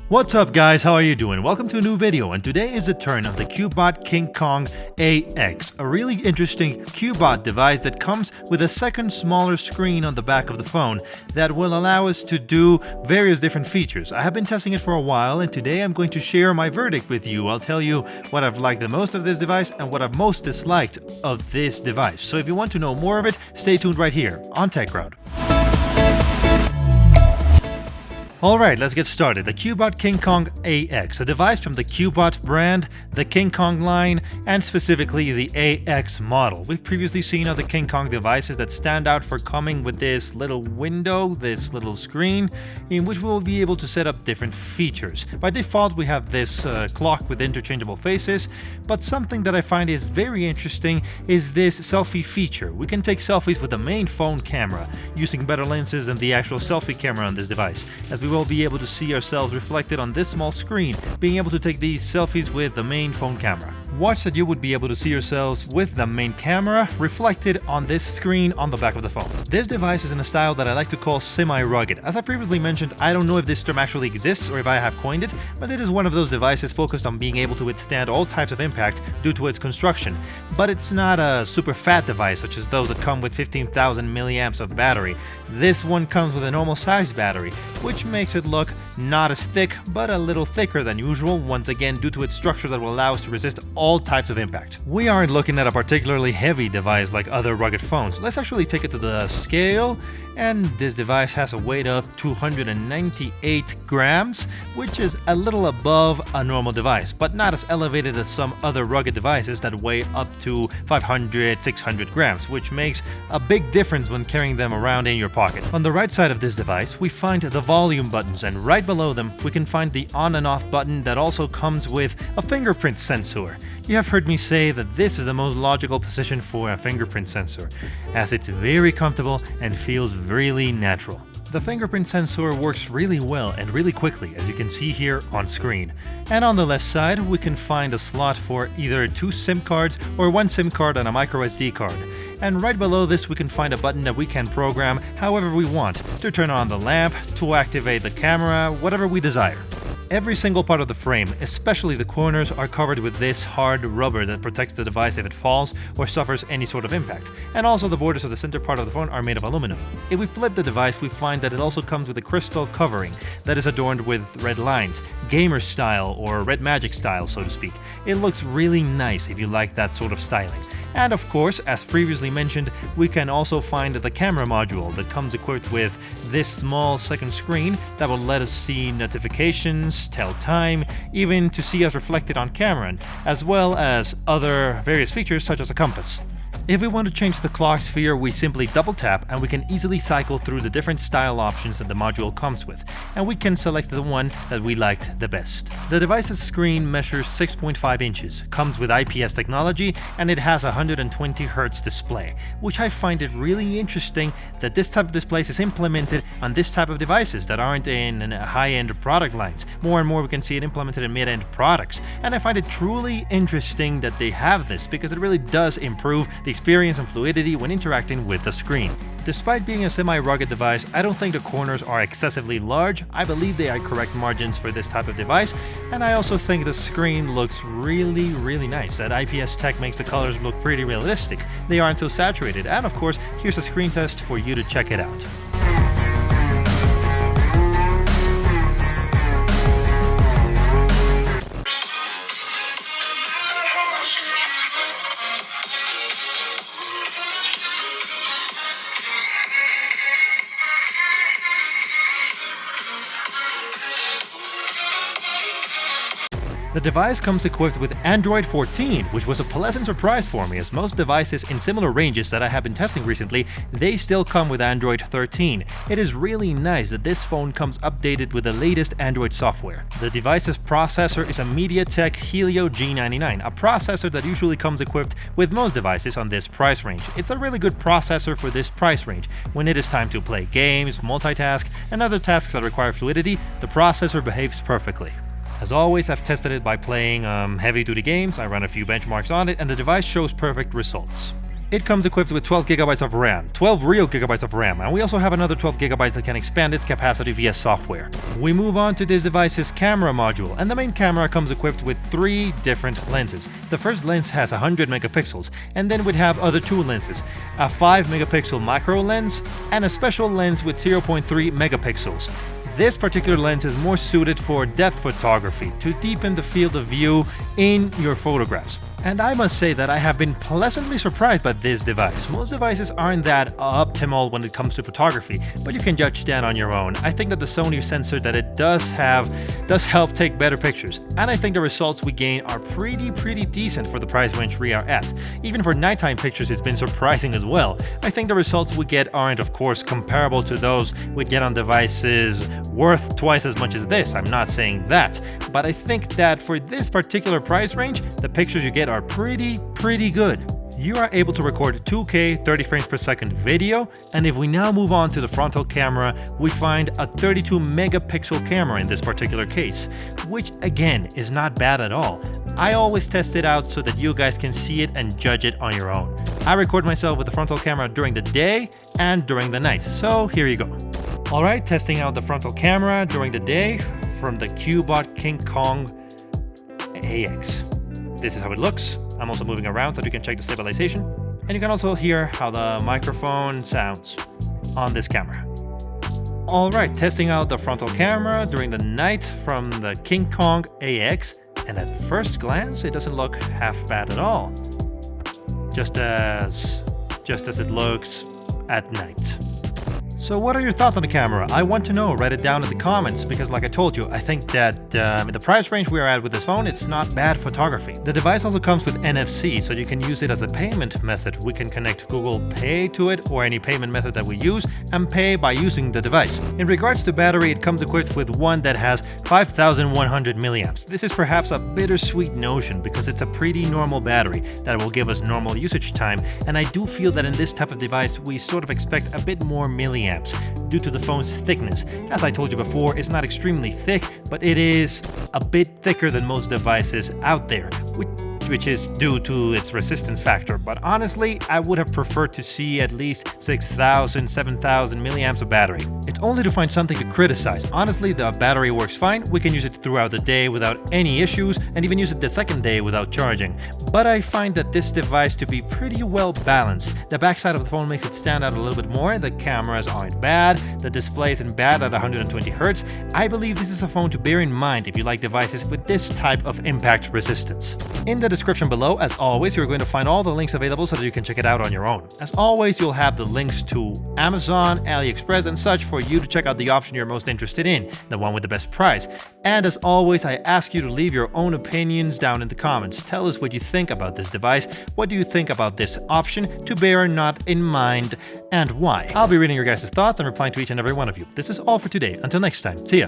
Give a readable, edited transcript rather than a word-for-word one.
What's up guys, how are you doing? Welcome to a new video, and today is the turn of the Cubot King Kong AX, a really interesting Cubot device that comes with a second smaller screen on the back of the phone that will allow us to do various different features. I have been testing it for a while, and today I'm going to share my verdict with you. I'll tell you what I've liked the most of this device and what I've most disliked of this device. So if you want to know more of it, stay tuned right here on TechCrowd. Alright, let's get started. The Cubot King Kong AX, a device from the Cubot brand, the King Kong line, and specifically the AX model. We've previously seen other King Kong devices that stand out for coming with this little window, this little screen, in which we'll be able to set up different features. By default, we have this clock with interchangeable faces, but something that I find is very interesting is this selfie feature. We can take selfies with the main phone camera, using better lenses than the actual selfie camera on this device, as we will be able to see ourselves reflected on this small screen, being able to take these selfies with the main phone camera. Watch that you would be able to see yourselves with the main camera reflected on this screen on the back of the phone. This device is in a style that I like to call semi-rugged. As I previously mentioned, I don't know if this term actually exists or if I have coined it, but it is one of those devices focused on being able to withstand all types of impact due to its construction. But it's not a super fat device such as those that come with 15,000 milliamps of battery. This one comes with a normal sized battery, which makes it look not as thick, but a little thicker than usual, once again due to its structure that will allow us to resist all types of impact. We aren't looking at a particularly heavy device like other rugged phones. Let's actually take it to the scale, and this device has a weight of 298 grams, which is a little above a normal device, but not as elevated as some other rugged devices that weigh up to 500, 600 grams, which makes a big difference when carrying them around in your pocket. On the right side of this device, we find the volume buttons, and right below them, we can find the on and off button that also comes with a fingerprint sensor. You have heard me say that this is the most logical position for a fingerprint sensor, as it's very comfortable and feels really natural. The fingerprint sensor works really well and really quickly, as you can see here on screen. And on the left side, we can find a slot for either 2 SIM cards or 1 SIM card and a micro SD card. And right below this, we can find a button that we can program however we want, to turn on the lamp, to activate the camera, whatever we desire. Every single part of the frame, especially the corners, are covered with this hard rubber that protects the device if it falls or suffers any sort of impact. And also the borders of the center part of the phone are made of aluminum. If we flip the device, we find that it also comes with a crystal covering that is adorned with red lines, gamer style or red magic style, so to speak. It looks really nice if you like that sort of styling. And of course, as previously mentioned, we can also find the camera module that comes equipped with this small second screen that will let us see notifications, tell time, even to see us reflected on camera, as well as other various features such as a compass. If we want to change the clock sphere, we simply double tap and we can easily cycle through the different style options that the module comes with, and we can select the one that we liked the best. The device's screen measures 6.5 inches, comes with IPS technology, and it has a 120Hz display, which I find it really interesting that this type of displays is implemented on this type of devices that aren't in high-end product lines. More and more we can see it implemented in mid-end products, and I find it truly interesting that they have this because it really does improve the experience and fluidity when interacting with the screen. Despite being a semi-rugged device, I don't think the corners are excessively large. I believe they are correct margins for this type of device, and I also think the screen looks really nice. That IPS tech makes the colors look pretty realistic. They aren't so saturated, and of course, here's a screen test for you to check it out. The device comes equipped with Android 14, which was a pleasant surprise for me, as most devices in similar ranges that I have been testing recently, they still come with Android 13. It is really nice that this phone comes updated with the latest Android software. The device's processor is a MediaTek Helio G99, a processor that usually comes equipped with most devices on this price range. It's a really good processor for this price range. When it is time to play games, multitask, and other tasks that require fluidity, the processor behaves perfectly. As always, I've tested it by playing heavy-duty games. I ran a few benchmarks on it, and the device shows perfect results. It comes equipped with 12 gigabytes of RAM, 12 real gigabytes of RAM, and we also have another 12 gigabytes that can expand its capacity via software. We move on to this device's camera module, and the main camera comes equipped with 3 different lenses. The first lens has 100 megapixels, and then we'd have other 2 lenses, a 5 megapixel macro lens and a special lens with 0.3 megapixels. This particular lens is more suited for depth photography, to deepen the field of view in your photographs. And I must say that I have been pleasantly surprised by this device. Most devices aren't that optimal when it comes to photography, but you can judge that on your own. I think that the Sony sensor that it does help take better pictures, and I think the results we gain are pretty decent for the price range we are at. Even for nighttime pictures, it's been surprising as well. I think the results we get aren't, of course, comparable to those we get on devices worth twice as much as this. I'm not saying that, but I think that for this particular price range, the pictures you get are pretty good. You are able to record 2K 30 frames per second video, and if we now move on to the frontal camera, we find a 32 megapixel camera in this particular case, which again is not bad at all. I always test it out so that you guys can see it and judge it on your own. I record myself with the frontal camera during the day and during the night, so here you go. Alright, testing out the frontal camera during the day from the Cubot King Kong AX. This is how it looks. I'm also moving around so you can check the stabilization, and you can also hear how the microphone sounds on this camera. Alright, testing out the frontal camera during the night from the King Kong AX, and at first glance it doesn't look half bad at all. Just as it looks at night. So what are your thoughts on the camera? I want to know, write it down in the comments, because like I told you, I think that in the price range we are at with this phone, it's not bad photography. The device also comes with NFC, so you can use it as a payment method. We can connect Google Pay to it or any payment method that we use and pay by using the device. In regards to battery, it comes equipped with one that has 5,100 milliamps. This is perhaps a bittersweet notion because it's a pretty normal battery that will give us normal usage time, and I do feel that in this type of device we sort of expect a bit more milliamps due to the phone's thickness. As I told you before, it's not extremely thick, but it is a bit thicker than most devices out there, which is due to its resistance factor. But honestly, I would have preferred to see at least 6,000, 7,000 milliamps of battery. It's only to find something to criticize. Honestly, the battery works fine. We can use it throughout the day without any issues, and even use it the second day without charging. But I find that this device to be pretty well balanced. The backside of the phone makes it stand out a little bit more. The cameras aren't bad. The display isn't bad at 120 Hz. I believe this is a phone to bear in mind if you like devices with this type of impact resistance. In the description below, as always, you're going to find all the links available so that you can check it out on your own. As always, you'll have the links to Amazon, AliExpress, and such for you to check out the option you're most interested in, the one with the best price. And as always, I ask you to leave your own opinions down in the comments. Tell us what you think about this device. What do you think about this option, to bear or not in mind, and why? I'll be reading your guys' thoughts and replying to each and every one of you. This is all for today. Until next time, see ya!